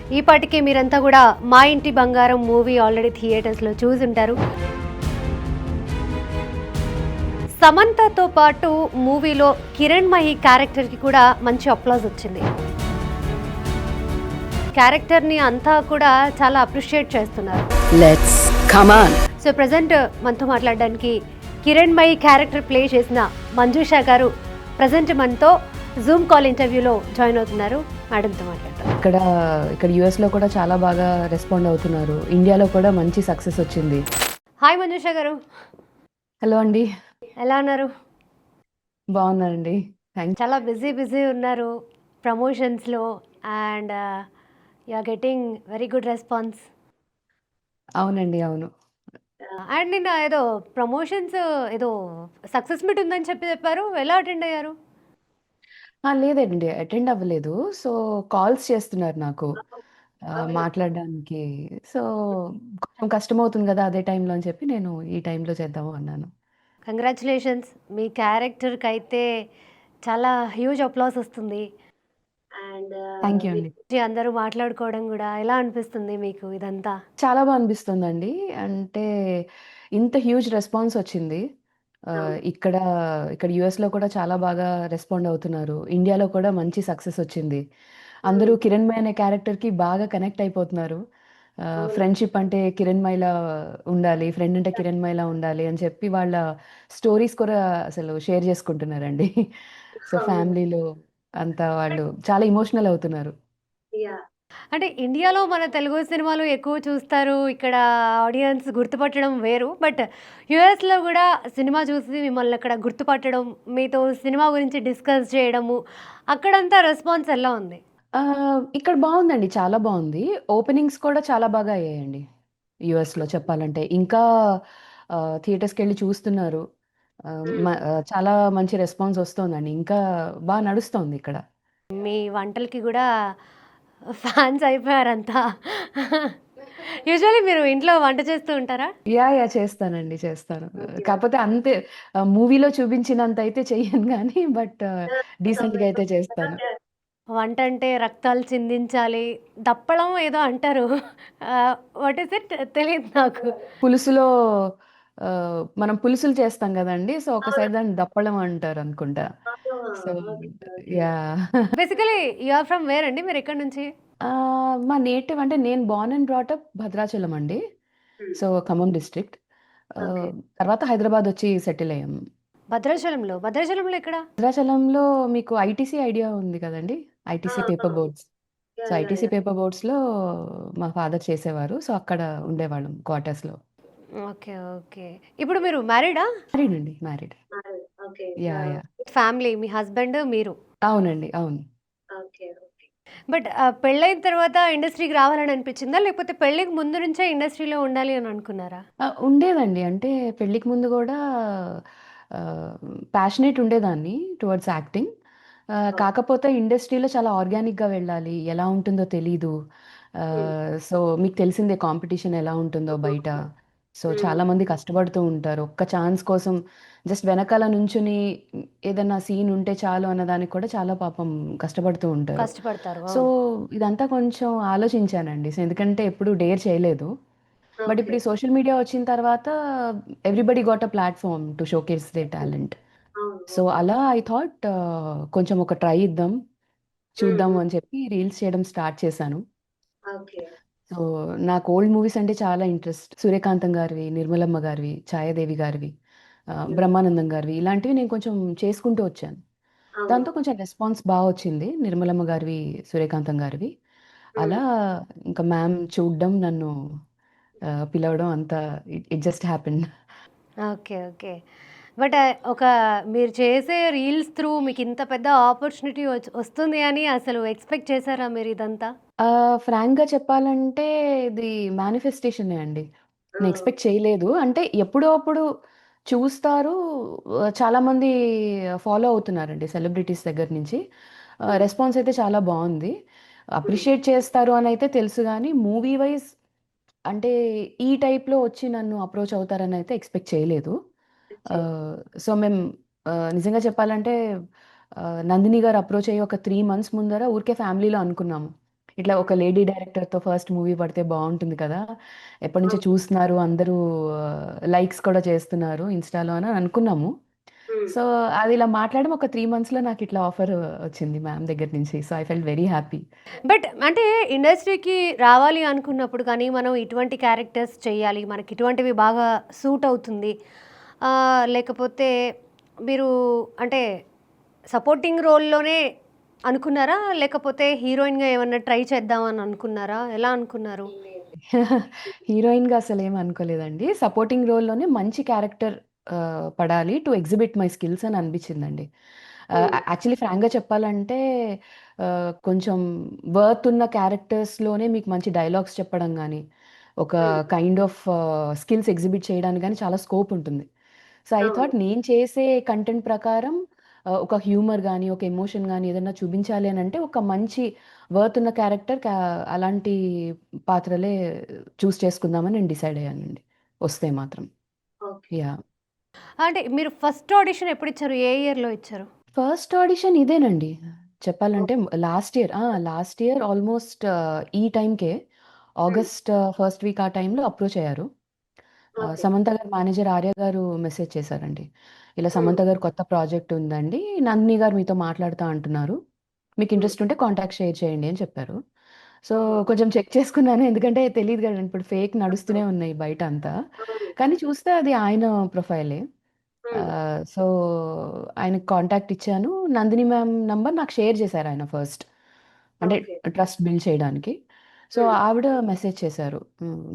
ఈ పాటికే మీరంతా కూడా మా ఇంటి బంగారం మూవీ ఆల్రెడీ థియేటర్స్లో చూసుంటారు. సమంతతో పాటు మూవీలో కిరణ్మయి క్యారెక్టర్కి కూడా మంచి అప్లాజ్ వచ్చింది. క్యారెక్టర్ని అంతా కూడా చాలా అప్రిషియేట్ చేస్తున్నారు. Let's come on. So present మనతో మాట్లాడడానికి కిరణ్మయి క్యారెక్టర్ ప్లే చేసిన మంజుషా గారు ప్రజెంట్ మనతో జూమ్ కాల్ ఇంటర్వ్యూలో జాయిన్ అవుతున్నారు. మేడంతో మాట్లాడతారు. ఇక్కడ యుఎస్లో కూడా చాలా బాగా రెస్పాండ్ అవుతున్నారు. ఇండియాలో కూడా మంచి సక్సెస్ వచ్చింది. హాయ్ మంజుషా గారు. హలో అండి, ఎలా ఉన్నారు? బాగున్నారండి. థ్యాంక్ చాలా బిజీ ఉన్నారు ప్రమోషన్స్లో and you are getting very good response. అవునండి, అవును. అండ్ నిన్న ఏదో ప్రమోషన్స్ ఏదో సక్సెస్ మీట్ ఉందని చెప్పారు. ఎలా అటెండ్ అయ్యారు? లేదండి, అటెండ్ అవ్వలేదు. సో కాల్స్ చేస్తున్నారు నాకు మాట్లాడడానికి. సో కొంచెం కష్టం అవుతుంది కదా అదే టైంలో అని చెప్పి నేను ఈ టైంలో చేద్దాము అన్నాను. కంగ్రాచులేషన్స్. మీ క్యారెక్టర్కి అయితే చాలా హ్యూజ్ అప్లాస్ వస్తుంది. అండ్ థ్యాంక్ యూ అండి. అందరూ మాట్లాడుకోవడం కూడా ఎలా అనిపిస్తుంది మీకు ఇదంతా? చాలా బాగా అనిపిస్తుందండి. అంటే ఇంత హ్యూజ్ రెస్పాన్స్ వచ్చింది. ఇక్కడ యూఎస్‌లో కూడా చాలా బాగా రెస్పాండ్ అవుతున్నారు. ఇండియాలో కూడా మంచి సక్సెస్ వచ్చింది. అందరూ కిరణ్మయి అనే క్యారెక్టర్‌కి బాగా కనెక్ట్ అయిపోతున్నారు. ఫ్రెండ్‌షిప్ అంటే కిరణ్మయిలా ఉండాలి, ఫ్రెండ్ అంటే కిరణ్మయిలా ఉండాలి అని చెప్పి వాళ్ళ స్టోరీస్ కూడా అసలు షేర్ చేసుకుంటున్నారండి. సో ఫ్యామిలీలో అంతా వాళ్ళు చాలా ఎమోషనల్ అవుతున్నారు. అంటే ఇండియాలో మన తెలుగు సినిమాలు ఎక్కువ చూస్తారు. ఇక్కడ ఆడియన్స్ గుర్తుపట్టడం వేరు. బట్ యూఎస్‌లో కూడా సినిమా చూసి మిమ్మల్ని అక్కడ గుర్తుపట్టడం, మీతో సినిమా గురించి డిస్కస్ చేయడము, అక్కడంతా రెస్పాన్స్ ఎలా ఉంది? ఇక్కడ బావుందండి. చాలా బావుంది. ఓపెనింగ్స్ కూడా చాలా బాగా అయ్యాయండి యూఎస్‌లో చెప్పాలంటే. ఇంకా థియేటర్స్‌కెళ్ళి చూస్తున్నారు. చాలా మంచి రెస్పాన్స్ ఒస్తోందండి. ఇంకా నడుస్తోంది ఇక్కడ. మీ వంటలకి కూడా ఫ్యాన్స్ అయిపోయారంతా. యూజువల్లీ మీరు ఇంట్లో వంట చేస్తూ ఉంటారా? యాహ్! చేస్తానండి. చేస్తాను. కాపోతే అంతే మూవీలో చూపించినంత అయితే చెయ్యను గానీ డీసెంట్‌గా అయితే చేస్తాను. వంట అంటే రక్తాలు చిందించాలి. దప్పడం ఏదో అంటారు. వాట్ ఈస్ ఇట్ తెలీదు నాకు. పులుసులో మనం పులుసులు చేస్తాం గదండీ! సో, ఒక సైడ్ దాన్ని దప్పడం అంటారనుకుంటా. So, yeah! Basically you are from where అండి? మీరెక్కడి నుంచి? మా నేటివ్ అంటే నేను born and brought up Bhadrachalam అండి. So, Khammam district. తర్వాత హైదరాబాదొచ్చి సెటిల్ అయ్యాము. భద్రాచలంలో. భద్రాచలంలో ఎక్కడ? భద్రాచలంలో మీకు ఐటీసీ ఐడియా ఉంది కదండీ! ITC paper boards. So, ITC paper బోర్డ్స్‌లో మా ఫాదర్ చేసేవారు. సో, అక్కడ ఉండేవాళ్ళం క్వార్టర్స్‌లో. ఓకే. ఇప్పుడు మీరు మ్యారీడా? మ్యారీడ్ అండి. మ్యారీడ్. యాహ్! ఫ్యామిలీ మీ హస్బెండ్, మీరు. అవునండి, అవును. బట్ పెళ్ళైన తర్వాత ఇండస్ట్రీకి రావాలని అనిపించిందా? లేకపోతే పెళ్ళికి ముందు నుంచే ఇండస్ట్రీలో ఉండాలి అని అనుకున్నారా? ఉండేదండి. అంటే పెళ్ళికి ముందు గూడా ఆహ్, ప్యాషనేట్ ఉండేదాన్ని టువర్డ్స్ యాక్టింగ్. కాకపోతే ఇండస్ట్రీలో చాలా ఆర్గానిక్‌గా వెళ్ళాలి. ఎలా ఉంటుందో తెలీదు. సో, మీకు తెలిసిందే కాంపిటీషన్ ఎలా ఉంటుందో బయట. సో, చాలామంది కష్టపడుతూ ఉంటారు. ఒక్క ఛాన్స్ కోసం జస్ట్ వెనకాల నుంచొని ఏదన్నా సీన్ ఉంటే చాలు అన్నదానికి కూడా చాలా పాపం కష్టపడుతూ ఉంటారు. కష్టపడతారు. సో, అవును. ఇదంతా కొంచెం ఆలోచించానండి. సో, ఎందుకంటే ఎప్పుడు డేర్ చేయలేదు. బట్ ఇప్పుడు ఈ సోషల్ మీడియా వచ్చిన తర్వాత everybody got a platform to showcase their talent. So, అలా ఐ థాట్ కొంచెం ఒక ట్రై ఇద్దాం, చూద్దాము అని చెప్పి రీల్స్ చేయడం స్టార్ట్ చేశాను. సో, నాకు ఓల్డ్ మూవీస్ అంటే చాలా ఇంట్రెస్ట్. సూర్యకాంతం గారివి, నిర్మలమ్మ గారివి, ఛాయాదేవి గారివి, బ్రహ్మానందం గారివి ఇలాంటివి నేను కొంచెం చేసుకుంటూ వచ్చాను. దాంతో కొంచెం రెస్పాన్స్ వచ్చింది. నిర్మలమ్మ గారివి, సూర్యకాంతం గారివి. అలా ఇంకా మ్యామ్ చూడడం, నన్ను పిలవడం అంతా it just happened. Okay. But ఒక మీరు చేసే రీల్స్ త్రూ మీకింత పెద్ద ఆపర్చునిటీ వస్తుంది అని అసలు ఎక్స్‌పెక్ట్ చేసారా మీరిదంతా? ఫ్రాంక్‌గా చెప్పాలంటే ఇది మేనిఫెస్టేషనే అండి. నేను ఎక్స్‌పెక్ట్ చేయలేదు. అంటే ఎప్పుడో అప్పుడు చూస్తారు. చాలామంది ఫాలో అవుతున్నారండి సెలబ్రిటీస్ దగ్గర నుంచి. రెస్పాన్స్ అయితే చాలా బావుంది. అప్రిషియేట్ చేస్తారు అనైతే తెలుసు గానీ, మూవీ వైస్ అంటే ఈ టైప్‌లో వచ్చి నన్ను అప్రోచ్ అవుతారనైతే ఎక్స్‌పెక్ట్ చేయలేదు. ఆహ్, సో, మేము నిజంగా చెప్పాలంటే నందిని గారు అప్రోచ్ అయ్యి ఒక 3 మంత్స్ ముందర ఊరికే ఫ్యామిలీలో అనుకున్నాము. ఇట్లా ఒక లేడీ డైరెక్టర్తో ఫస్ట్ మూవీ పడితే బాగుంటుంది కదా, ఎప్పటి నుంచో అవును. చూస్తున్నారు అందరూ, లైక్స్ కూడా చేస్తున్నారు ఇన్స్టాలో అని అనుకున్నాము. హ్మ్. సో అది ఇలా మాట్లాడడం ఒక 3 మంత్స్లో నాకు ఇట్లా ఆఫర్ వచ్చింది మ్యామ్ దగ్గర నుంచి. So I felt very happy. But అంటే ఇండస్ట్రీకి రావాలి అనుకున్నప్పుడు కానీ మనం ఇటువంటి క్యారెక్టర్స్ చేయాలి, మనకి ఇటువంటివి బాగా సూట్ అవుతుంది, లేకపోతే మీరు అంటే సపోర్టింగ్ రోల్లోనే అనుకున్నారా, లేకపోతే హీరోయిన్గా ఏమన్నా ట్రై చేద్దామని అనుకున్నారా, ఎలా అనుకున్నారు? హీరోయిన్గా అసలు ఏం అనుకోలేదండి. సపోర్టింగ్ రోల్లోనే మంచి క్యారెక్టర్ పడాలి టు ఎగ్జిబిట్ మై స్కిల్స్ అని అనిపించిందండి. హ్మ్. యాక్చువల్లీ ఫ్రాంక్గా చెప్పాలంటే కొంచెం వర్త్ ఉన్న క్యారెక్టర్స్లోనే మీకు మంచి డైలాగ్స్ చెప్పడం కానీ, ఒక హ్మ్. కైండ్ ఆఫ్ స్కిల్స్ ఎగ్జిబిట్ చేయడానికి కానీ చాలా స్కోప్ ఉంటుంది. సో ఐ అవును. థాట్ నేను చేసే కంటెంట్ ప్రకారం ఒక హ్యూమర్ గానీ, ఒక ఎమోషన్ గానీ ఏదన్నా చూపించాలి అనంటే ఒక మంచి వర్త్ ఉన్న క్యారెక్టర్ అలాంటి పాత్రలే చూస్ చేసుకుందామని నేను డిసైడ్ అయ్యానండి, వస్తే మాత్రం. ఓకే. యాహ్! అంటే మీరు ఫస్ట్ ఆడిషన్ ఎప్పుడు ఇచ్చారు, ఏ ఇయర్లో ఇచ్చారు? ఫస్ట్ ఆడిషన్ ఇదేనండి. చెప్పాలంటే ఓకే. లాస్ట్ ఇయర్ ఆల్మోస్ట్ ఈ టైంకే హ్మ్. ఆగస్ట్ ఫస్ట్ వీక్ ఆ టైంలో అప్రోచ్ అయ్యారు. ఓకే. సమంత గారి మేనేజర్ ఆర్య గారు మెసేజ్ చేశారండి. ఇలా హ్మ్. సమంత గారి కొత్త ప్రాజెక్ట్ ఉందండి. నందిని గారు మీతో మాట్లాడుతా అంటున్నారు. మీకు హ్మ్. ఇంట్రెస్ట్ ఉంటే కాంటాక్ట్ షేర్ చేయండి అని చెప్పారు. సో ఓహో! కొంచెం చెక్ చేసుకున్నాను. ఎందుకంటే తెలీదు గదండీ, ఇప్పుడు ఫేక్ నడుస్తూనే అవును. ఉన్నాయి బయట అంతా. అవును. కానీ చూస్తే అది ఆయన ప్రొఫైలే. హ్మ్. సో ఆయనకి కాంటాక్ట్ ఇచ్చాను. నందిని మ్యామ్ నంబర్ నాకు షేర్ చేశారు ఆయన ఫస్ట్. అంటే ఓకే. ట్రస్ట్ బిల్డ్ చేయడానికి. సో హ్మ్. ఆవిడ మెసేజ్ చేశారు.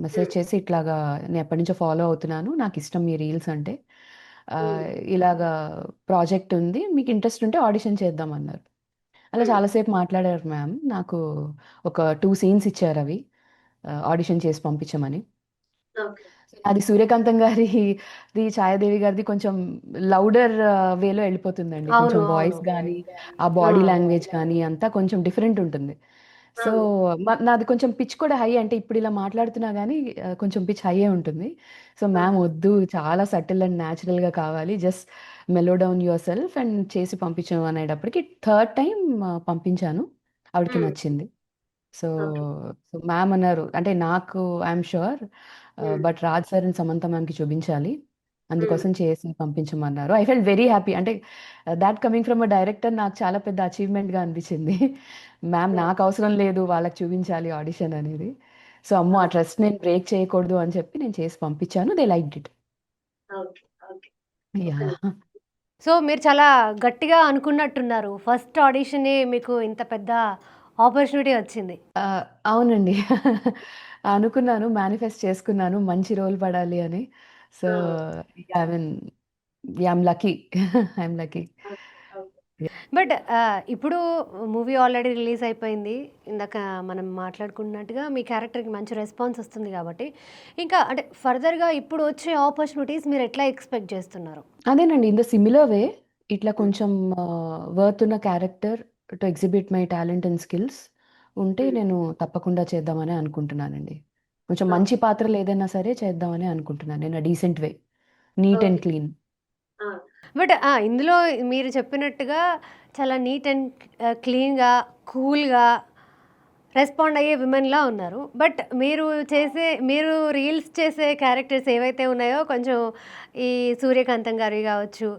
మెసేజ్ హ్మ్. చేసి ఇట్లాగా నేను ఎప్పటినుంచో ఫాలో అవుతున్నాను. నాకిష్టం మీ రీల్స్ అంటే. హ్మ్. ఇలాగా ప్రాజెక్ట్ ఉంది. మీకు ఇంట్రెస్ట్ ఉంటే ఆడిషన్ చేద్దాం అన్నారు. అలా హ్మ్. చాలా సేపు మాట్లాడారు మ్యామ్. నాకు ఒక 2 సీన్స్ ఇచ్చారవి. ఆడిషన్ చేసి పంపించమని. ఓకే. అది సూర్యకాంతం గారిది, ఛాయాదేవి గారిది కొంచెం లౌడర్ వేలో ఎళ్ళిపోతుందండి. అవును, కొంచెం అవును. వాయిస్ గానీ, ఆ ఆ! బాడీ లాంగ్వేజ్ కానీ అంతా కొంచెం డిఫరెంట్ ఉంటుంది. సో, అవును. నాది కొంచెం పిచ్ కూడా హై. అంటే ఇప్పుడు ఇలా మాట్లాడుతున్నా గానీ కొంచెం పిచ్ హైయే ఉంటుంది. So, ma'am okay. వద్దు, చాలా సటిల్ అండ్ న్యాచురల్‌గా కావాలి. Just mellow down yourself and చేసి పంపించు అనేటప్పటికి థర్డ్ టైమ్ పంపించాను. ఆవిడకి హ్మ్. నచ్చింది. So, okay. మ్యామ్ అన్నారు అంటే నాకు I'm sure hmm. But Raj sir and Samantha మ్యామ్‌కి చూపించాలి. హ్మ్. అందుకోసం చేసి పంపించమన్నారు. I felt very happy. అంటే thought coming from a director నాకు చాలా పెద్ద అచీవ్‌మెంట్‌గా అనిపించింది. Ma'am yeah! నాకు అవసరం లేదు, వాళ్ళకి చూపించాలి ఆడిషన్ అనేది. సో, అమ్మో! ఆ ఓకే. ట్రస్ట్ నేను బ్రేక్ చేయకూడదు అని చెప్పి నేను చేసి పంపించాను. They liked it. Okay. Okay. ఒక యాహ్! నిమిషం. సో మీరు చాలా గట్టిగా అనుకున్నట్టున్నారు, ఫస్ట్ ఆడిషనే మీకు ఇంత పెద్ద ఆపర్చునిటీ వచ్చింది. అవునండి. అనుకున్నాను, మేనిఫెస్ట్ చేసుకున్నాను మంచి రోల్ పడాలి అని. సో, ఆ! I mean yam lucky. I'm lucky. Okay. Okay. But ఇప్పుడు మూవీ ఆల్రెడీ రిలీజ్ అయిపోయింది. ఇందాక మనం మాట్లాడుకున్నట్టుగా మీ క్యారెక్టర్‌కి మంచి రెస్పాన్స్ వస్తుంది కాబట్టి, ఇంకా అంటే ఫర్దర్‌గా ఇప్పుడు వచ్చే ఆపర్చునిటీస్ మీరు ఎట్లా ఎక్స్‌పెక్ట్ చేస్తున్నారు? అదేనండి. ఇన్ ద సిమిలర్ వే ఇట్లా హ్మ్. కొంచెం వర్త్ ఉన్న character to exhibit my talent and skills ఉంటే హ్మ్. నేను తప్పకుండా చేద్దామనే అనుకుంటున్నానండి. కొంచెం మంచి ఓకే. పాత్రలు ఏదైనా సరే చేద్దామని అనుకుంటున్నాను in a decent way. Neat and okay. Clean. ఆ! బట్ ఇందులో మీరు చెప్పినట్టుగా చాలా నీట్ అండ్ క్లీన్‌గా, కూల్‌గా రెస్పాండ్ అయ్యే విమెన్‌లా ఉన్నారు. బట్ మీరు రీల్స్ చేసే క్యారెక్టర్స్ ఏవైతే ఉన్నాయో కొంచెం ఈ సూర్యకాంతం గారివి గావచ్చు,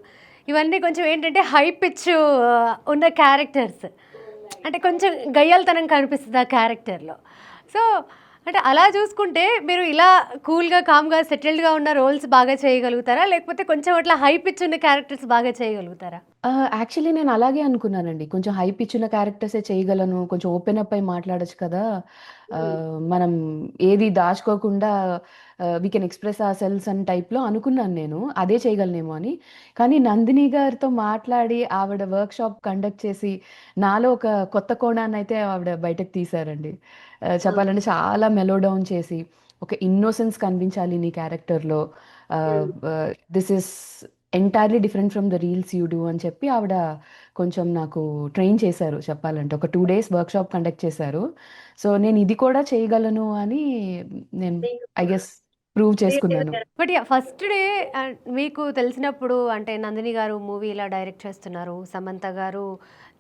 ఇవన్నీ కొంచెం ఏంటంటే హై పిచ్ ఉన్న క్యారెక్టర్స్. అంటే కొంచెం గయ్యాళతనం కనిపిస్తది ఆ క్యారెక్టర్‌లో. సో, అంటే అలా చూసుకుంటే మీరు ఇలా కూల్‌గా, కామ్‌గా, సెటిల్డ్‌గా ఉన్న రోల్స్ బాగా చేయగలుగుతారా? లేకపోతే కొంచెం అట్లా హై పిచ్ ఉన్న క్యారెక్టర్స్ బాగా చేయగలుగుతారా? యాక్చువల్లీ నేను అలాగే అనుకున్నానండి. కొంచెం హై పిచ్ ఉన్న క్యారెక్టర్సే చేయగలను. కొంచెం ఓపెన్ అప్ అయి మాట్లాడొచ్చు కదా! హ్మ్. మనం ఏది దాచుకోకుండా we can express ourselves అని టైప్‌లో అనుకున్నాను నేను. అదే చేయగలనేమో అని. కానీ నందిని గారితో మాట్లాడి ఆవిడ వర్క్‌షాప్ కండక్ట్ చేసి నాలో ఒక కొత్త కోణాన్నయితే ఆవిడ బయటకు తీశారండి. ఓకే. చెప్పాలంటే చాలా మెలో డౌన్ చేసి ఒక ఇన్నోసెన్స్ కనిపించాలి నీ క్యారెక్టర్‌లో. హ్మ్. This is entirely different from the reels you do అని చెప్పి ఆవిడ కొంచెం నాకు ట్రైన్ చేశారు చెప్పాలంటే. ఒక 2 డేస్ వర్క్‌షాప్ కండక్ట్ చేశారు. సో, నేను ఇది కూడా చేయగలను అని నేను మీకు ఐ గెస్ ప్రూవ్ రియల్ చేసుకున్నాను. But yeah! ఫస్ట్ డే మీకు తెలిసినప్పుడు అంటే నందిని గారు మూవీ ఇలా డైరెక్ట్ చేస్తున్నారు, సమంత గారు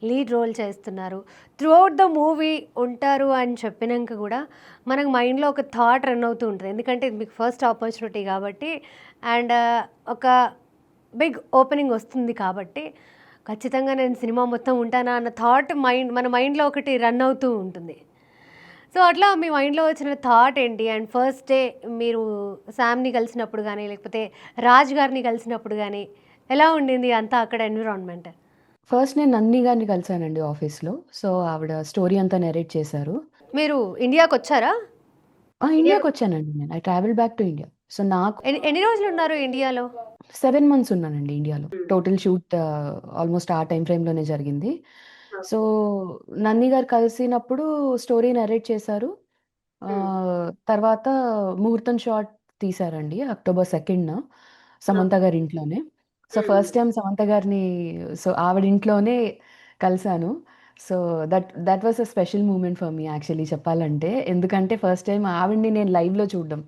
లీడ్ రోల్ చేస్తున్నారు. త్రూఅవుట్ ద మూవీ ఉంటారు అని చెప్పినంక కూడా మనకు మైండ్‌లో ఒక థాట్ రన్ అవుతూ ఉంటది. ఎందుకంటే ఇది మీకు ఫస్ట్ ఆపర్చునిటీ కాబట్టి అండ్ ఒక బిగ్ ఓపెనింగ్ వస్తుంది కాబట్టి ఖచ్చితంగా నేను సినిమా మొత్తం ఉంటానా అన్న థాట్ మన మైండ్‌లో ఒకటి రన్ అవుతూ ఉంటుంది. సో, అట్లా మీ మైండ్‌లో వచ్చిన థాట్ ఏంటి? అండ్ ఫస్ట్ డే మీరు సామ్‌ని కలిసినప్పుడు గానీ, లేకపోతే రాజ్ గారిని కలిసినప్పుడు గానీ, ఎలా ఉండింది అంతా అక్కడ ఎన్విరాన్మెంట్? ఫస్ట్ నేను నందిని గారిని కలిసానండి ఆఫీస్‌లో. సో, ఆవిడ స్టోరీ అంతా నరేట్ చేశారు. మీరు ఇండియాకొచ్చారా? ఇండియాకొచ్చానండి నేను. I travelled back to India. So, నాకు ఎన్ని రోజులున్నారు ఇండియాలో? 7 మంత్స్ ఉన్నానండి ఇండియాలో. టోటల్ షూట్ ఆల్‌మోస్ట్ ఆ టైమ్ ఫ్రేమ్‌లోనే జరిగింది. సో, నందిని గారు కలిసినప్పుడు స్టోరీ నరేట్ చేశారు. తర్వాత ముహూర్తం షాట్ తీశారండి అక్టోబర్ 2న సమంత గారి ఇంట్లోనే. సో, ఫస్ట్ టైమ్ సమంత గారిని ఆవిడ ఇంట్లోనే కలిసాను. So, that was a special moment for me actually చెప్పాలంటే. ఎందుకంటే ఫస్ట్ టైమ్ ఆవిడని నేను లైవ్‌లో చూడడం.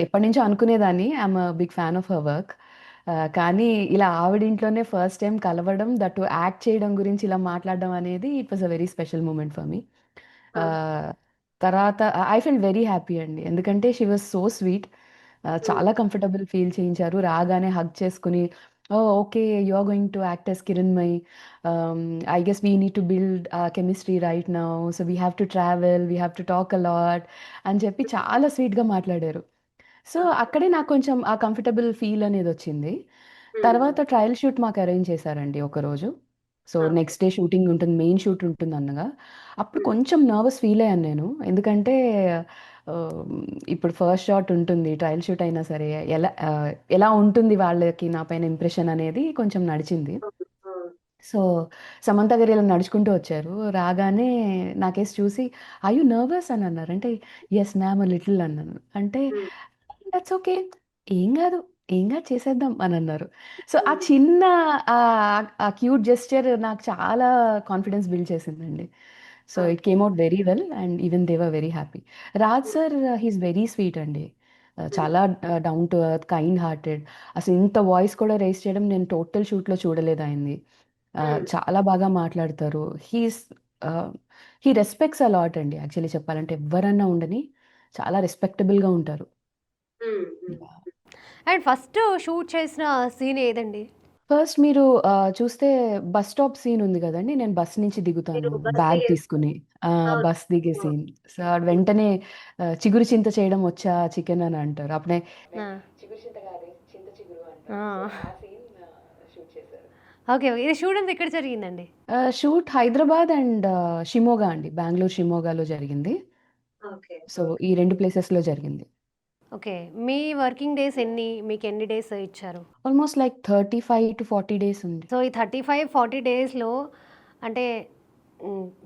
ఎప్పటినుంచో అనుకునేదాన్ని. I'm a big fan of her work. కానీ ఇలా ఆవిడ ఇంట్లోనే ఫస్ట్ టైమ్ కలవడం, దట్ యాక్ట్ చేయడం గురించి ఇలా మాట్లాడడం అనేది it was a very special moment for me. Ah, తర్వాత ఐ ఫెల్ట్ వెరీ హ్యాపీ అండి. ఎందుకంటే షీ వాస్ సో స్వీట్. చాలా కంఫర్టబుల్ ఫీల్ చేయించారు. రాగానే హగ్ చేసుకొని, "oh! Okay. You are going to act as Kiranmayi. I guess we need to build chemistry right now. So, we have to travel. We have to talk a lot" అని చెప్పి చాలా స్వీట్‌గా మాట్లాడారు. So, అక్కడే నాకు కొంచెం ఆ కంఫర్టబుల్ ఫీల్ అనేదొచ్చింది. తర్వాత ట్రయల్ షూట్ మాకు అరేంజ్ చేశారండి ఒకరోజు. సో, నెక్స్ట్ డే షూటింగ్ ఉంటుంది. మెయిన్ షూట్ ఉంటుందనగా. అప్పుడు కొంచెం నర్వస్ ఫీల్ అయ్యాను నేను. ఎందుకంటే ఆహ్, ఇప్పుడు ఫస్ట్ షాట్ ఉంటుంది. ట్రయల్ షూట్ అయినా సరే ఎలా ఉంటుంది వాళ్ళకి నా పైన ఇంప్రెషన్ అనేది కొంచెం నడిచింది. సో, సమంత గారు ఇలా నడుచుకుంటూ వచ్చారు. రాగానే నాకేసి చూసి, "ఆర్ యూ నర్వస్?" అని అన్నారు. అంటే, "యెస్ మ్యామ్ ఎ లిటిల్" అన్నాను. అంటే, "దట్స్ ఓకే. ఏం గాదు. ఏం గాదు చేసేద్దాం" అని అన్నారు. సో, ఆ చిన్న ఆ క్యూట్ జెస్చర్ నాకు చాలా కాన్ఫిడెన్స్ బిల్డ్ చేసిందండి. So, it came out very well and even they were very happy. Raj sir he is very sweet అండి. చాలా down to earth, kind hearted. అసలు ఇంత వాయిస్ కూడా రైజ్ చేయడం నేను టోటల్ షూట్‌లో చూడలేదు ఆయనది. చాలా బాగా మాట్లాడతారు. ఆహ్, హి రెస్పెక్ట్స్ ఎ లాట్ అండి యాక్చువల్లీ చెప్పాలంటే. ఎవ్వరన్నా ఉండని చాలా రెస్పెక్టబుల్‌గా ఉంటారు. యాహ్! అండ్ ఫస్ట్ షూట్ చేసిన సీన్ ఏదండి? ఫస్ట్ మీరు చూస్తే బస్ స్టాప్ సీన్ ఉంది గదండీ! నేను బస్ నుంచి దిగుతాను బ్యాగ్ తీసుకొని. బస్ దిగే సీన్. సో, ఆవిడ వెంటనే చిగురు చింత చేయడం వచ్చా చికెన్ అని అంటారు. అప్పుడే ఆ! చిగురు చింత కాదే చింత చిగురు ఆ! అంటారు. సో, ఆ సీన్ షూట్ చేశారు. ఓకే. ఓకే. ఇది షూట్ అంతా ఎక్కడ జరిగిందండి? షూట్ హైదరాబాద్ అండ్ షిమోగా అండి. బెంగుళూరు షిమోగాలో జరిగింది. సో, ఈ 2 ప్లేసెస్‌లో జరిగింది. ఓకే. మీ వర్కింగ్ డేస్ ఎన్ని? మీకెన్ని డేస్ ఇచ్చారు? ఆల్‌మోస్ట్ లైక్ 35-40 డేస్ ఉంది. సో, ఈ 35, 40 డేస్‌లో అంటే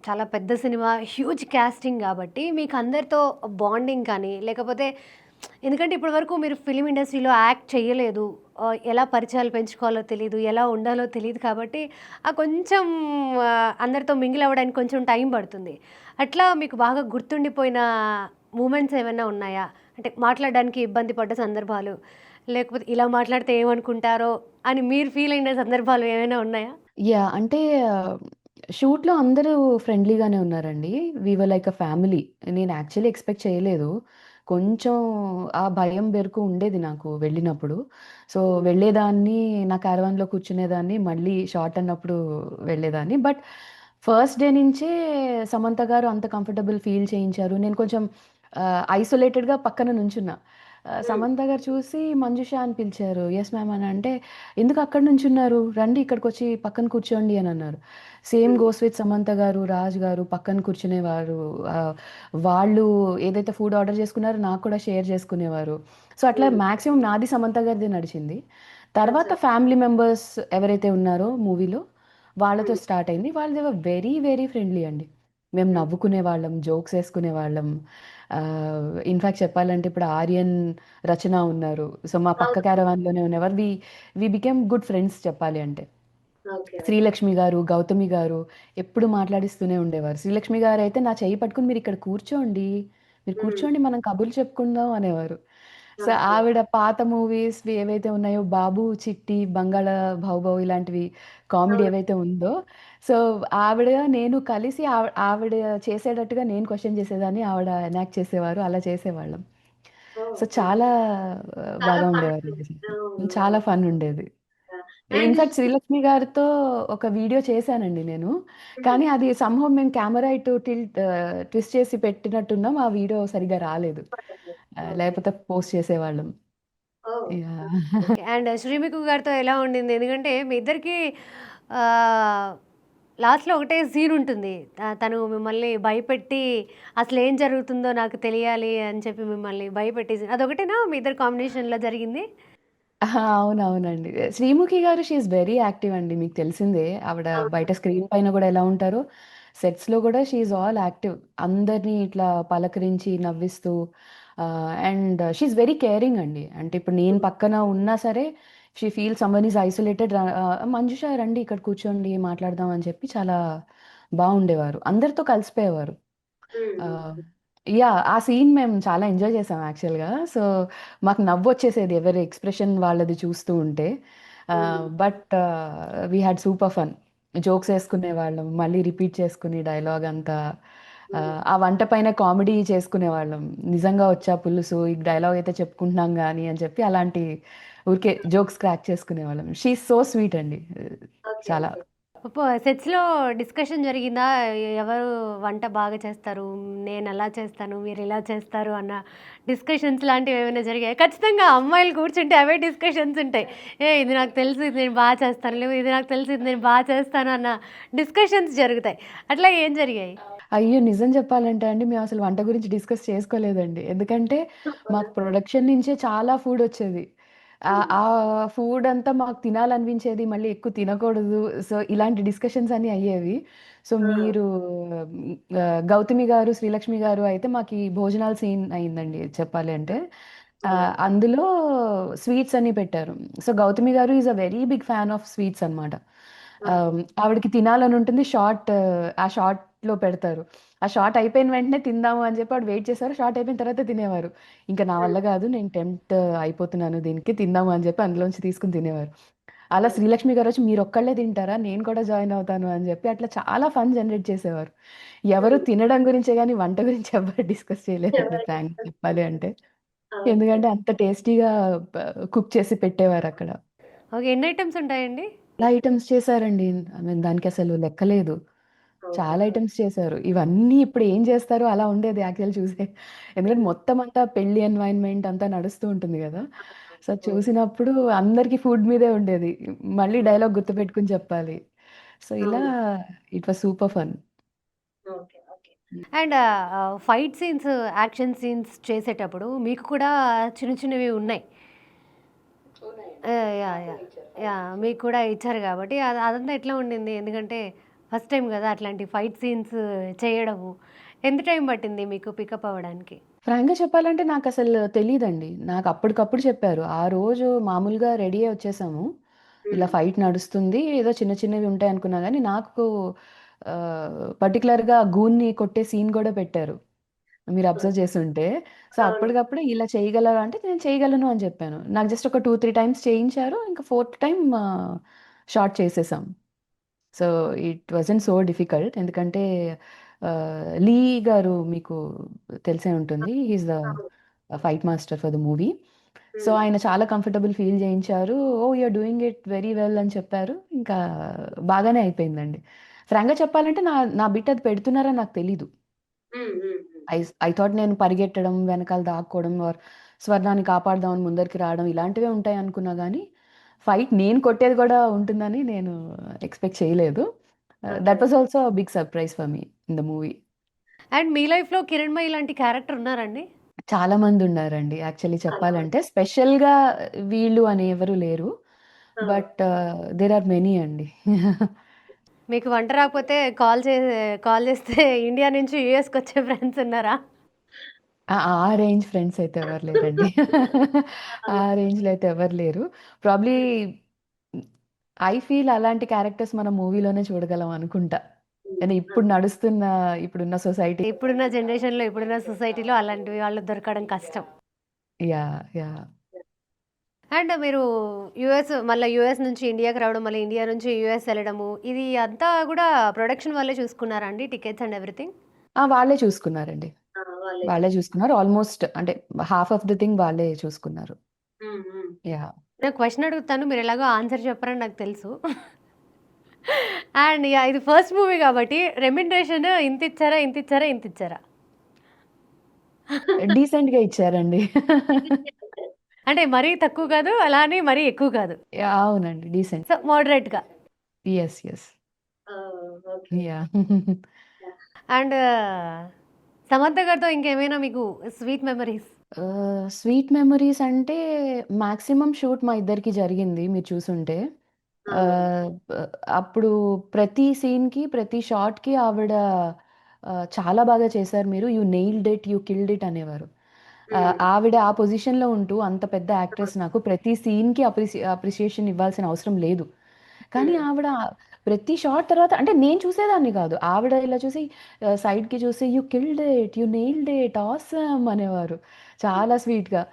చాలా పెద్ద సినిమా, హ్యూజ్ కాస్టింగ్ గాబట్టి మీకందరితో బాండింగ్ కానీ, లేకపోతే ఎందుకంటే ఇప్పటి వరకు మీరు ఫిల్మ్ ఇండస్ట్రీలో యాక్ట్ చేయలేదు. ఎలా పరిచయాలు పెంచుకోవాలో తెలీదు, ఎలా ఉండాలో తెలీదు కాబట్టి కొంచెం అందరితో మింగిల్ అవ్వడానికి కొంచెం టైం పడుతుంది. అట్లా మీకు బాగా గుర్తుండిపోయిన మూమెంట్స్ ఏమైనా ఉన్నాయా? అంటే మాట్లాడడానికి ఇబ్బంది పడ్డ సందర్భాలు, లేకపోతే ఇలా మాట్లాడితే ఏమనుకుంటారో అని మీరు ఫీల్ అయిన సందర్భాలు ఏమైనా ఉన్నాయా? యాహ్! అంటే షూట్‌లో అందరూ ఫ్రెండ్లీగానే ఉన్నారండి. వి వర్ లైక్ ఎ ఫ్యామిలీ. నేను యాక్చువల్లీ ఎక్స్‌పెక్ట్ చేయలేదు. కొంచెం ఆ భయం, బెరుకు ఉండేది నాకు వెళ్ళినప్పుడు. సో, వెళ్ళేదాన్ని నా క్యారవాన్‌లో కూర్చునేదాన్ని. మళ్ళీ షాట్ అన్నప్పుడు వెళ్ళేదాన్ని. బట్ ఫస్ట్ డే నుంచే సమంత గారు అంత కంఫర్టబుల్ ఫీల్ చేయించారు. నేను కొంచెం ఐసోలేటెడ్‌గా పక్కన నుంచున్నా. సమంత గారు చూసి మంజుష అని పిలిచారు. యెస్ మ్యామ్ అని అంటే, "ఎందుకు అక్కడ నుంచున్నారు? రండి ఇక్కడికొచ్చి పక్కన కూర్చోండి" అని అన్నారు. సేమ్ గోస్ విత్ సమంత గారు, రాజ్ గారు పక్కన కూర్చునేవారు. ఆహ్, వాళ్ళు ఏదైతే ఫుడ్ ఆర్డర్ చేసుకున్నారో నాకు కూడా షేర్ చేసుకునేవారు. సో, అట్లా మాక్సిమం నాది సమంత గారిదే నడిచింది. తర్వాత ఫ్యామిలీ మెంబర్స్ ఎవరైతే ఉన్నారో మూవీలో వాళ్ళతో స్టార్ట్ అయింది. వాళ్ళు they were very, very friendly అండి. మేము నవ్వుకునేవాళ్ళం, జోక్స్ ఏసుకునేవాళ్ళం. ఇన్‌ఫాక్ట్ చెప్పాలంటే ఇప్పుడు ఆర్యన్, రచన ఉన్నారు. సో, మా పక్క క్యారవాన్‌లోనే ఉండేవారు. వి బికేమ్ గుడ్ ఫ్రెండ్స్ చెప్పాలి అంటే. శ్రీలక్ష్మి గారు, గౌతమి గారు ఎప్పుడు మాట్లాడిస్తూనే ఉండేవారు. శ్రీలక్ష్మి గారైతే నా చెయ్యి పట్టుకొని మీరిక్కడ కూర్చోండి. మీరు కూర్చోండి మనం కబుర్లు చెప్పుకుందాం అనేవారు. So, okay. ఆవిడ పాత మూవీస్‌వి ఏవైతే ఉన్నాయో 'బాబు', 'చిట్టి', 'బంగాళ భౌభవ్' ఇలాంటివి కామెడీ అవును. ఏవైతే ఉందో, సో, ఆవిడ నేను కలిసి ఆవిడ చేసేటట్టుగా నేను క్వెషన్ చేసేదాన్ని. ఆవిడ ఎనాక్ట్ చేసేవారు. అలా చేసేవాళ్ళం. So, okay. చాలా చాలా బాగా ఫన్. ఉండేవారండి. అవును. చాలా అవును. ఫన్ ఉండేది. అండ్ ఇన్‌ఫాక్ట్ శ్రీలక్ష్మి గారితో ఒక వీడియో చేశానండి నేను. కానీ అది సమ్‌హౌ మేము కెమెరా ఇటు ట్విస్ట్ చేసి పెట్టినట్టున్నాం. ఆ వీడియో సరిగ్గా రాలేదు. ఓకే. లేకపోతే పోస్ట్ చేసేవాళ్ళం. ఓహ్! యాహ్! ఓకే. అండ్ 'శ్రీమికు' గారితో ఎలా ఉండింది? ఎందుకంటే మీ ఇద్దరికీ ఆహ్, లాస్ట్‌లో ఒకటే సీన్ ఉంటుంది. తను మిమ్మల్ని భయపెట్టి అసలేం జరుగుతుందో నాకు తెలియాలి అని చెప్పి మిమ్మల్ని భయపెట్టి అదొకటేనా మీ ఇద్దరి కాంబినేషన్‌లో జరిగింది? అహా! అవునవునండి. శ్రీముఖి గారు షీ ఈస్ వెరీ యాక్టివ్ అండి. మీకు తెలిసిందే. ఆవిడ అవును. బయట స్క్రీన్ పైన గూడా ఎలా ఉంటారో, సెట్స్‌లో గూడా షీ ఈస్ ఆల్ యాక్టివ్. అందరిని ఇట్లా పలకరించి, నవ్విస్తూ and she is very caring అండి. అంటే ఇప్పుడు నేను పక్కన ఉన్నా సరే, she feels someone is isolated Manjusha రండి ఇక్కడ కూర్చోండి మాట్లాడదాం అని చెప్పి చాలా బావుండేవారు. అందరితో కలిసిపోయేవారు. హ్మ్. ఆహ్, హ్మ్. యాహ్! ఆ సీన్ మేము చాలా ఎంజాయ్ చేసాం యాక్చువల్‌గా. సో, మాకు నవ్వొచ్చేసేది ఎవరి ఎక్స్‌ప్రెషన్ వాళ్ళది చూస్తూ ఉంటే. Hmm. But we had super fun. Jokes ఏసుకునేవాళ్ళం. మళ్ళీ రిపీట్ చేసుకొని డైలాగ్ అంతా. హ్మ్. ఆ వంట పైన కామెడీ చేసుకునేవాళ్ళం. నిజంగా వచ్చా పులుసు, ఈ డైలాగ్ అయితే చెప్పుకుంటున్నాం గానీ అని చెప్పి అలాంటి ఊరికే జోక్స్ క్రాక్ చేసుకునేవాళ్ళం. షీ ఈస్ సో స్వీట్ అండి. ఓకే. చాలా. ఓకే. సెట్స్‌లో డిస్కషన్ జరిగిందా? ఎవరు వంట బాగా చేస్తారు? నేనలా చేస్తాను, మీరిలా చేస్తారు అన్న డిస్కషన్స్ లాంటివేమైనా జరిగాయా? ఖచ్చితంగా అమ్మాయిలు కూర్చుంటే అవే డిస్కషన్స్ ఉంటాయి. ఇది నాకు తెలుసు, ఇది నేను బా చేస్తాను. ఇది నాకు తెలుసు, ఇది నేను బా చేస్తాను అన్న డిస్కషన్స్ జరుగుతాయి. అట్లా ఏం జరిగాయి? అయ్యో! నిజం చెప్పాలంటే అండి, మేమసలు వంట గురించి డిస్కస్ చేసుకోలేదండి. ఎందుకంటే, మాకు ప్రొడక్షన్ నుంచే చాలా ఫుడొచ్చేది. ఆ ఫుడంతా మాకు తినాలనిపించేది. మళ్ళీ ఎక్కువ తినకూడదు. సో, ఇలాంటి డిస్కషన్స్ అన్నీ అయ్యేవి. సో, ఆ! మీరు 'గౌతమి' గారు, 'శ్రీలక్ష్మి' గారు అయితే మాకీ భోజనాల సీన్ అయిందండి చెప్పాలి అంటే. ఓకే. అందులో స్వీట్స్ అన్నీ పెట్టారు. సో, 'గౌతమి' గారు is a very big fan of sweets అనమాట. ఓకే. ఆవిడకి తినాలనుంటుంది. ఆ షార్ట్‌లో పెడతారు. ఆ షార్ట్ అయిపోయిన వెంటనే తిందాము అని చెప్పి ఆవిడ వెయిట్ చేసేవారు. షార్ట్ అయిపోయిన తర్వాత తినేవారు. ఇంక నా హ్మ్. వల్ల గాదు. నేను అయిపోతున్నాను దీనికి తిందాము అని చెప్పి అందులోంచి తీసుకొని తినేవారు. అలా ఓకే. శ్రీలక్ష్మి గారొచ్చి మీరొక్కళ్ళే తింటారా? నేను కూడా జాయిన్ అవుతాను అని చెప్పి అట్లా చాలా ఫన్ జనరేట్ చేసేవారు. ఎవరు హ్మ్. తినడం గురించే గాని వంట గురించి ఎవ్వరు డిస్కస్ చేయలేదండి ఎవరైనా ఫ్రాంక్‌గా చెప్పాలి అంటే. ఓకే. ఎందుకంటే అంత టేస్టీగా ప కుక్ చేసి పెట్టేవారక్కడ. ఓకే. ఎన్ని ఐటెమ్స్ ఉంటాయండి? చాలా ఐటెమ్స్ చేశారండి. ఐ మీన్ దానికసలు లెక్కలేదు. చాలా ఓహోహో! ఐటెమ్స్ చేశారు. ఇవన్నీ ఇప్పుడు ఏం చేస్తారో అలా ఉండేది యాక్చువల్ చూస్తే. ఎందుకంటే హ్మ్. మొత్తం అంతా పెళ్లి ఎన్వైర్న్‌మెంట్ అంతా నడుస్తూ ఉంటుంది గదా! సో, అవును. చూసినప్పుడు అందరికి ఫుడ్ మీదే ఉండేది. మళ్ళీ డైలాగ్ గుర్తుపెట్టుకొని చెప్పాలి. సో, ఇలా అవును. It was super fun. Okay. Okay. And fight scenes, action scenes చేసేటప్పుడు మీకు కూడా చిన్న చిన్నవి ఉన్నాయి. ఉన్నాయండి. యాహ్! నాకు యాహ్! కూడా ఇచ్చారు యాహ్! ఫైట్స్. మీకు కూడా ఇచ్చారు గాబట్టి అదంతా ఎట్లా ఉండింది? ఎందుకంటే ఫస్ట్ టైమ్ గదా! అట్లాంటి ఫైట్ సీన్స్ చేయడము. ఎంత టైం పట్టింది మీకు పికప్ అవ్వడానికి? ఫ్రాంక్‌గా చెప్పాలంటే నాకసలు తెలీదండి. నాకు అప్పటికప్పుడు చెప్పారు. ఆ రోజు మామూలుగా రెడీ అయ్యి వచ్చేసాము. ఇలా హ్మ్. ఫైట్ నడుస్తుంది. ఏదో చిన్న చిన్నవి ఉంటాయనుకున్నా గానీ, నాకు పర్టిక్యులర్‌గా గూన్ని కొట్టే సీన్ గూడా పెట్టారు. మీరు అబ్జర్వ్ ఓకే. చేసుంటే. సో, అవును. అప్పటికప్పుడే ఇలా చేయగలరా అంటే, నేను చేయగలను అని చెప్పాను. నాకు జస్ట్ ఒక 2, 3 టైమ్స్ చేయించారు. ఇంకా ఫోర్త్ టైమ్ షాట్ చేసేసాం. So, it wasn't so difficult. ఎందుకంటే 'లీ' గారు మీకు తెలిసే ఉంటుంది. హి ఈస్ ద అవును. Fight master for the movie. So, hmm. ఆయన చాలా కంఫర్టబుల్ ఫీల్ చేయించారు. Oh! You are doing it very well అని చెప్పారు. ఇంకా బాగానే అయిపోయిందండి. ఫ్రాంక్‌గా చెప్పాలంటే నా నా బిట్ అది పెడుతున్నారని నాకు తెలీదు. హ్మ్. హ్మ్. హ్మ్. ఐ థాట్ నేను పరిగెట్టడం, వెనకాల దాక్కోవడం స్వర్ణాన్ని కాపాడదామని ముందరికి రావడం ఇలాంటివే ఉంటాయనుకున్నా గానీ, ఫైట్ నేను కొట్టేది గూడా ఉంటుందని నేను ఎక్స్‌పెక్ట్ చేయలేదు. Okay. That was also a big surprise for me in the movie. And మీ లైఫ్‌లో 'కిరణ్మయి' లాంటి క్యారెక్టర్ ఉన్నారండి? చాలా మందున్నారండి యాక్చువల్లీ చాలా మంది. చెప్పాలంటే. స్పెషల్‌గా వీళ్ళు అని ఎవరు లేరు. ఆ! బట్ దేర్ ఆర్ మెనీ అండి. మీకు వంట రాకపోతే కాల్ చేస్తే ఇండియా నుంచి యూఎస్‌కొచ్చే ఫ్రెండ్స్ ఉన్నారా? ఆ రేంజ్ ఫ్రెండ్స్ అయితే ఎవరు లేరండి. ఆ ఆ! రేంజ్‌లో అయితే ఎవరు లేరు. ప్రాబబ్లీ హ్మ్. ఐ ఫీల్ అలాంటి క్యారెక్టర్స్ మనం మూవీలోనే చూడగలం అనుకుంటా. హ్మ్. కానీ ఇప్పుడున్న సొసైటీ ఇప్పుడున్న జనరేషన్‌లో, ఇప్పుడున్న సొసైటీలో అలాంటి వాళ్ళు దొరకడం కష్టం. యాహ్! యాహ్! అండ్ మీరు మళ్ళీ యూఎస్ నుంచి ఇండియాకి రావడం, మళ్ళీ ఇండియా నుంచి యూఎస్ వెళ్ళడము, ఇది అంతా కూడా ప్రొడక్షన్ వాళ్ళే చూసుకున్నారా అండి? Tickets and everything? వాళ్ళే చూసుకున్నారండి. వాళ్ళే వాళ్ళే చూసుకున్నారు. ఆల్‌మోస్ట్ అంటే హాఫ్ ఆఫ్ ది థింగ్ వాళ్ళే చూసుకున్నారు. హ్మ్. హ్మ్. యాహ్! నేను క్వెషన్ అడుగుతాను. మీరు ఎలాగో ఆన్సర్ చెప్పరని నాకు తెలుసు. And yeah! ఇది ఫస్ట్ మూవీ కాబట్టి రెమ్యునరేషన్ ఇంతిచ్చారా? ఇంతిచ్చారా? ఇంతిచ్చారా? డీసెంట్‌గా ఇచ్చారండి. అంటే మరీ తక్కువ కాదు. అలా అని మరీ ఎక్కువ కాదు. యాహ్! అవునండి. డీసెంట్. సో, మోడరేట్‌గా. Yes. Yes. Okay. Yeah! And Samantha గారితో ఇంకేమైనా మీకు స్వీట్ మెమరీస్? స్వీట్ మెమోరీస్ అంటే మాక్సిమం షూట్ మా ఇద్దరికి జరిగింది మీరు చూసుంటే. ఆ! ఆహ్, బ్ అప్పుడు ప్రతి సీన్‌కి, ప్రతి షాట్‌కి ఆవిడ చాలా బాగా చేశారు మీరు. You nailed it, you killed it అనేవారు. హ్మ్. ఆవిడ ఆ పొజిషన్‌లో ఉంటూ అంత పెద్ద యాక్ట్రెస్ నాకు ప్రతి సీన్‌కి అప్రిషియేషన్ ఇవ్వాల్సిన అవసరం లేదు. కానీ హ్మ్. ఆవిడ ప్రతి షాట్ తర్వాత అంటే నేను చూసేదాన్ని కాదు. ఆవిడ ఇలా చూసి సైడ్‌కి చూసి you killed it, you nailed it, awesome అనేవారు. చాలా స్వీట్‌గా.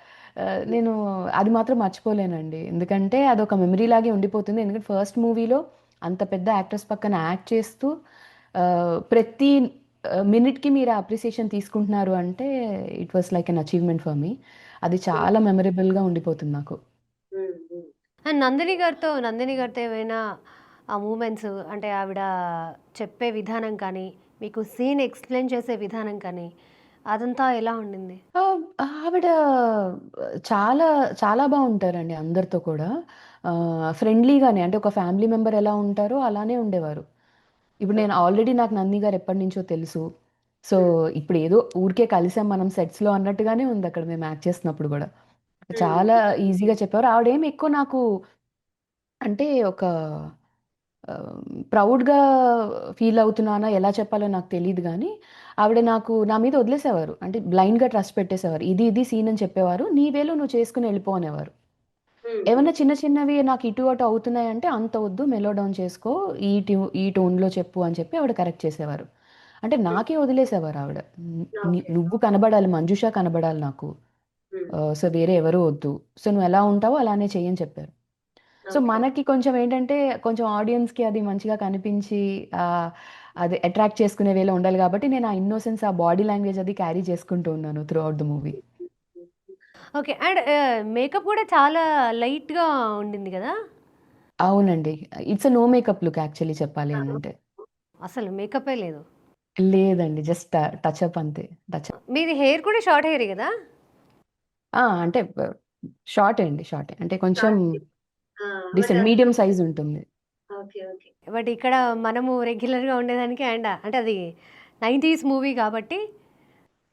నేను అది మాత్రం మర్చిపోలేనండి. ఎందుకంటే అదొక మెమరీ లాగే ఉండిపోతుంది. ఎందుకంటే ఫస్ట్ మూవీలో అంత పెద్ద యాక్ట్రెస్ పక్కన యాక్ట్ చేస్తూ ప్రతి మినిట్‌కి మీరు అప్రిసియేషన్ తీసుకుంటున్నారు అంటే it was like an achievement for me. అది చాలా మెమరబుల్‌గా ఉండిపోతుంది నాకు. హ్మ్. హ్మ్. అండ్ నందిని గారితో ఏమైనా ఆ మూమెంట్స్ అంటే ఆవిడ చెప్పే విధానం కానీ, మీకు సీన్ ఎక్స్‌ప్లెయిన్ చేసే విధానం కానీ, అదంతా ఎలా ఉండింది? ఆవిడ చాలా, చాలా బావుంటారండి అందరితో కూడా. ఫ్రెండ్లీగానే అంటే ఒక ఫ్యామిలీ మెంబర్ ఎలా ఉంటారో అలానే ఉండేవారు. ఇప్పుడు నేను ఆల్రెడీ నాకు నంది గారు ఎప్పటినుంచో తెలుసు. సో, హ్మ్. ఇప్పుడేదో ఊరికే కలిసాం మనం సెట్స్‌లో అన్నట్టుగానే ఉందక్కడ మేము యాక్ట్ చేస్తున్నప్పుడు గూడా. హ్మ్. చాలా ఈజీగా చెప్పేవారు. ఆవిడేమి ఎక్కువ నాకు అంటే ఒక ఆహ్, ప్రౌడ్‌గా ఫీల్ అవుతున్నానా ఎలా చెప్పాలో నాకు తెలీదు గానీ, ఆవిడ నాకు నా మీద వదిలేసేవారు. అంటే బ్లైండ్‌గా ట్రస్ట్ పెట్టేసేవారు. ఇది సీన్ అని చెప్పేవారు. నీ వేలో నువ్వు చేసుకొని ఎళ్ళిపో అనేవారు. హ్మ్. హ్మ్. ఏమన్నా చిన్న చిన్నవి నాకు ఇటు అటు అవుతున్నాయంటే, అంత వద్దు మెలో డౌన్ చేసుకో. ఈ టోన్‌లో చెప్పు అని చెప్పి ఆవిడ కరెక్ట్ చేసేవారు. అంటే హ్మ్. నాకే వదిలేసేవారు ఆవిడ. ఓకే. నువ్వు కనబడాలి, మంజుష కనబడాలి నాకు. హ్మ్. సో, వేరే ఎవరు వద్దు. సో, నువ్వెలా ఉంటావో అలానే చెయ్యి అని చెప్పారు. So, okay. మనకి కొంచెం ఏంటంటే, కొంచెం ఆడియన్స్‌కి అది మంచిగా కనిపించి అది అట్రాక్ట్ చేసుకునే వేలో ఉండాలి గాబట్టి, నేను ఆ ఇన్నోసెన్స్, ఆ బాడీ లాంగ్వేజ్ అది క్యారీ చేసుకుంటూ ఉన్నాను throughout the movie. Okay. And makeup కూడా చాలా లైట్‌గా ఉండింది గదా! అవునండి. It's a no makeup look actually చెప్పాలి అనంటే. అసలు మేకపే లేదు. లేదండి. జస్ట్ టచప్ అంతే. టచప్. మీది హెయిర్ కూడా షార్ట్ హెయిరే గదా! అంటే షార్టే అండి. షార్టే. అంటే కొంచెం షార్ట్. ఆ! బట్ డీసెంట్ అందులో మీడియం సైజ్ ఉంటుంది. ఓకే. ఓకే. బట్ ఇక్కడ మనము రెగ్యులర్‌గా ఉండేదానికి అండ్ అంటే అది 90స్ మూవీ కాబట్టి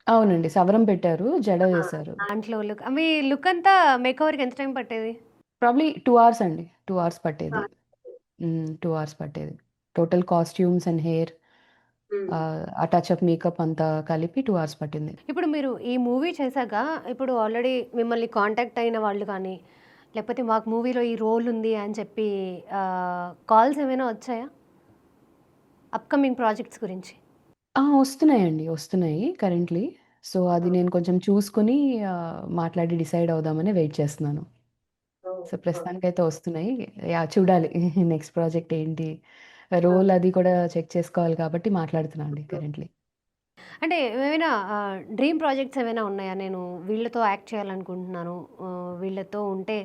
అవునండి. సవరం పెట్టారు. జడ ఆ! వేశారు. దాంట్లో మీ లుక్ అంతా మేకవర్‌కి ఎంత టైం పట్టేది? ప్రాబబ్లీ 2 అవర్స్ అండి. 2 అవర్స్ పట్టేది. ఆ! 2 అవర్స్ పట్టేది. టోటల్ కాస్ట్యూమ్స్ అండ్ హెయిర్ హ్మ్. ఆ టచప్ మేకప్ అంతా కలిపి 2 అవర్స్ పట్టింది. ఇప్పుడు మీరు ఈ మూవీ చేశాక ఇప్పుడు ఆల్రెడీ మిమ్మల్ని కాంటాక్ట్ అయిన వాళ్ళు కానీ, లేకపోతే మాకు మూవీలో ఈ రోల్ ఉంది అని చెప్పి కాల్స్ ఏమైనా వచ్చాయా? అప్‌కమింగ్ ప్రాజెక్ట్స్ గురించి. వస్తున్నాయండి. వస్తున్నాయి కరెంట్‌లీ. సో, అది ఓహ్! నేను కొంచెం చూసుకొని మాట్లాడి డిసైడ్ అవుదామని వెయిట్ చేస్తున్నాను. ఓహ్! సో, ఓహ్! ప్రస్తుతానికైతే వస్తున్నాయి. యాహ్! చూడాలి నెక్స్ట్ ప్రాజెక్ట్ ఏంటి? ఆ! రోల్ అది కూడా చెక్ చేసుకోవాలి కాబట్టి మాట్లాడుతున్నా అండి హ్మ్. కరెంట్‌లీ. అంటే ఏమైనా డ్రీమ్ ప్రాజెక్ట్స్ ఏమైనా ఉన్నాయా? నేను వీళ్ళతో యాక్ట్ చేయాలనుకుంటున్నాను. వీళ్ళతో ఉంటే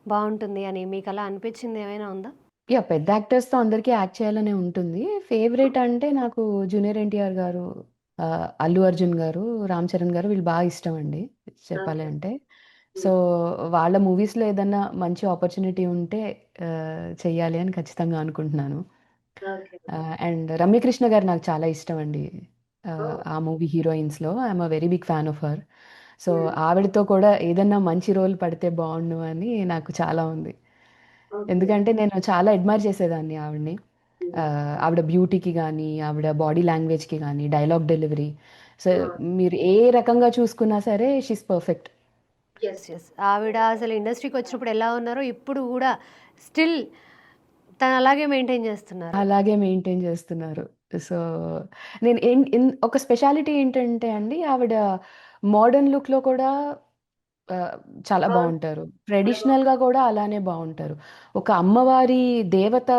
బావుంటుంది అని మీకలా అనిపించింది ఏమైనా ఉందా? యాహ్! పెద్ద యాక్టర్స్‌తో అందరికీ యాక్ట్ చేయాలనే ఉంటుంది. ఫేవరెట్ అంటే నాకు జూనియర్ ఎన్టీఆర్ గారు, అల్లు అర్జున్ గారు, రామ్ చరణ్ గారు వీళ్ళు బాగా ఇష్టమండి చెప్పాలి ఓకే. అంటే. సో, హ్మ్. వాళ్ళ మూవీస్‌లో ఏదన్నా మంచి ఆపర్చునిటీ ఉంటే చెయ్యాలి అని ఖచ్చితంగా అనుకుంటున్నాను. ఓకే. అండ్ రమ్యకృష్ణ గారు నాకు చాలా ఇష్టమండి. ఓహ్! ఆ మూవీ హీరోయిన్స్‌లో I'm a very big fan of her. So, hmm. ఆవిడతో కూడా ఏదన్నా మంచి రోల్ పడితే బావుండు అని నాకు చాలా ఉంది. ఓకే. ఎందుకంటే నేను చాలా అడ్మైర్ చేసేదాన్ని ఆవిడని. హ్మ్. ఆవిడ బ్యూటీకి గానీ, ఆవిడ బాడీ లాంగ్వేజ్‌కి గానీ, డైలాగ్ డెలివరీ. సో, ఆ! మీరు ఏ రకంగా చూసుకున్నా సరే she is perfect. Yes. Yes. Yes. ఆవిడ అసలు ఇండస్ట్రీకొచ్చినప్పుడు ఎలా ఉన్నారో ఇప్పుడు గూడా స్టిల్ తను అలాగే మెయింటైన్ చేస్తున్నారు. అలాగే మెయింటైన్ చేస్తున్నారు. సో, నేను ఒక స్పెషాలిటీ ఏంటంటే అండి, ఆవిడ మోడర్న్ లుక్‌లో కూడా చాలా ఆ! బావుంటారు. చాలా ట్రెడిషనల్‌గా కూడా అలానే బావుంటారు. ఒక అమ్మవారి దేవత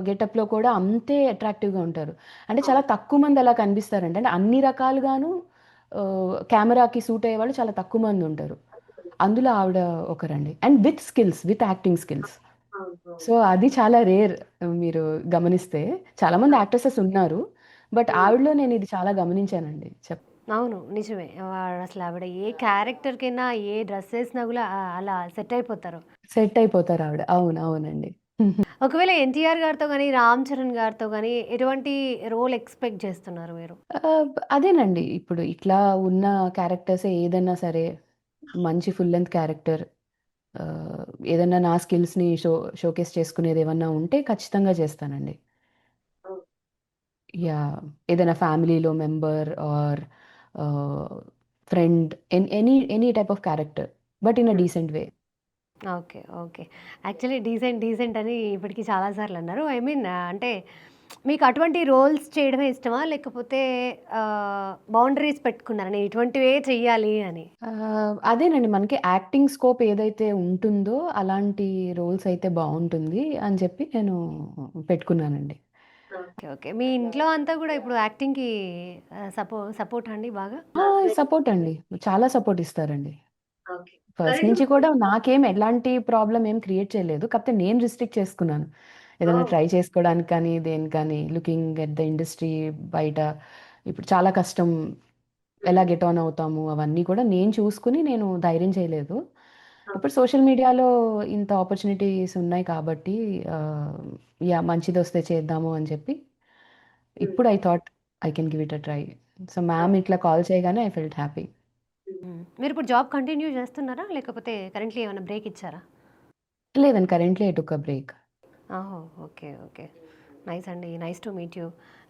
గెటప్‌లో కూడా అంతే అట్రాక్టివ్‌గా ఉంటారు. అంటే చాలా బావుంది. తక్కువ మంది అలా కనిపిస్తారండి. అంటే అన్ని రకాలుగాను కెమెరాకి సూట్ అయ్యేవాళ్ళు చాలా తక్కువ మందుంటారు. అందులో ఆవిడ ఒకరండి. And with skills, with acting skills. అవును. సో, అది చాలా రేర్ మీరు గమనిస్తే. చాలామంది అవును. యాక్ట్రెసెస్ ఉన్నారు. బట్ హ్మ్. ఆవిడలో నేనిది చాలా గమనించానండి. అవును. నిజమే. అసలు ఆవిడ ఏ క్యారెక్టర్‌కైనా ఏ డ్రెస్ ఏసినా గూడా అలా సెట్ అయిపోతారు. సెట్ అయిపోతారావిడ. అవును. అవునండి. ఒకవేళ 'ఎన్టీఆర్' గారితో గాని, 'రామ్ చరణ్' గారితో గాని ఎటువంటి రోల్ ఎక్స్‌పెక్ట్ చేస్తున్నారు మీరు? అదేనండి. ఇప్పుడు ఇట్లా ఉన్న క్యారెక్టర్సే ఏదన్నా సరే, మంచి ఫుల్ లెంగ్త్ క్యారెక్టర్ ఆహ్, ఏదన్నా నా స్కిల్స్‌ని షోకేస్ చేసుకునేదేమన్నా ఉంటే ఖచ్చితంగా చేస్తానండి. అవును. యాహ్! ఏదైనా ఫ్యామిలీలో member or ah, friend any type of character. But in a hmm. Decent way. Okay. Okay. Actually decent, decent అని ఇప్పటికి చాలా సార్లన్నారు. ఐ మీన్ అంటే మీకు అటువంటి రోల్స్ చేయడమే ఇష్టమా? లేకపోతే బౌండరీస్ పెట్టుకున్నారా? నేను ఇటువంటివే చెయ్యాలి అని? అదేనండి. మనకి యాక్టింగ్ స్కోప్ ఏదైతే ఉంటుందో, అలాంటి రోల్స్ అయితే బావుంటుంది అని చెప్పి నేను పెట్టుకున్నానండి. ఓకే. ఓకే. మీ ఇంట్లో అంతా గూడా ఇప్పుడు యాక్టింగ్‌కి సపోర్టా అండి బాగా? ఆ! సపోర్ట్ అండి. చాలా సపోర్ట్ ఇస్తారండి. ఓకే. ఫస్ట్ వెరీ నుంచి గుడ్. కూడా నాకేం ఎలాంటి ప్రాబ్లమ్ ఏం క్రియేట్ చేయలేదు. కాకపోతే నేను రిస్ట్రిక్ట్ చేసుకున్నాను. ఏదైనా ఓహ్! ట్రై చేసుకోవడానికి కానీ, దేనికి కానీ లుకింగ్ ఎట్ ద ఇండస్ట్రీ బయట ఇప్పుడు చాలా కష్టం. ఎలా హ్మ్. గెట్ ఆన్ అవుతాము అవన్నీ కూడా నేను చూసుకొని నేను ధైర్యం చేయలేదు. ఇప్పుడు ఓకే. సోషల్ మీడియాలో ఇంత ఆపర్చునిటీస్ ఉన్నాయి కాబట్టి ఆహ్, యాహ్! మంచిదొస్తే చేద్దాము అని చెప్పి హ్మ్. ఇప్పుడు I thought I can give it a try. So, ma'am okay. ఇట్లా కాల్ చేయగానే ఐ ఫెల్ట్ హ్యాపీ. హ్మ్. హ్మ్. మీరిప్పుడు జాబ్ కంటిన్యూ చేస్తున్నారా? లేకపోతే కరెంట్‌లీ ఏమైనా బ్రేక్ ఇచ్చారా? లేదండి. Currently I took a break. ఓహో! ఓకే. ఓకే. నైస్ అండి. Nice to meet you.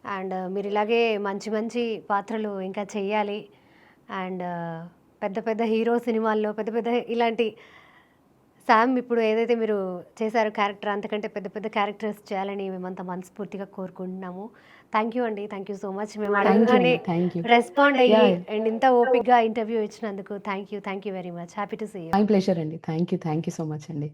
And మీరు ఇలాగే మంచి మంచి పాత్రలు ఇంకా చెయ్యాలి. అండ్ పెద్ద పెద్ద హీరో సినిమాల్లో పెద్ద పెద్ద ఇలాంటి సామ్ ఇప్పుడు ఏదైతే మీరు చేశారో క్యారెక్టర్ అంతకంటే పెద్ద పెద్ద క్యారెక్టర్స్ చేయాలని మేమంతా మనస్ఫూర్తిగా కోరుకుంటున్నాము. థ్యాంక్ యూ అండి. Thank you so much. మేము థాంక్ యూ అడగంగానే అండి. Thank you. రెస్పాండ్ అయ్యి యాహ్! అండ్ ఇంత ఓపికగా ఇంటర్వ్యూ ఇచ్చినందుకు thank you. Thank you very much. Happy to see you. My pleasure అండి. Thank you. Thank you so much అండి.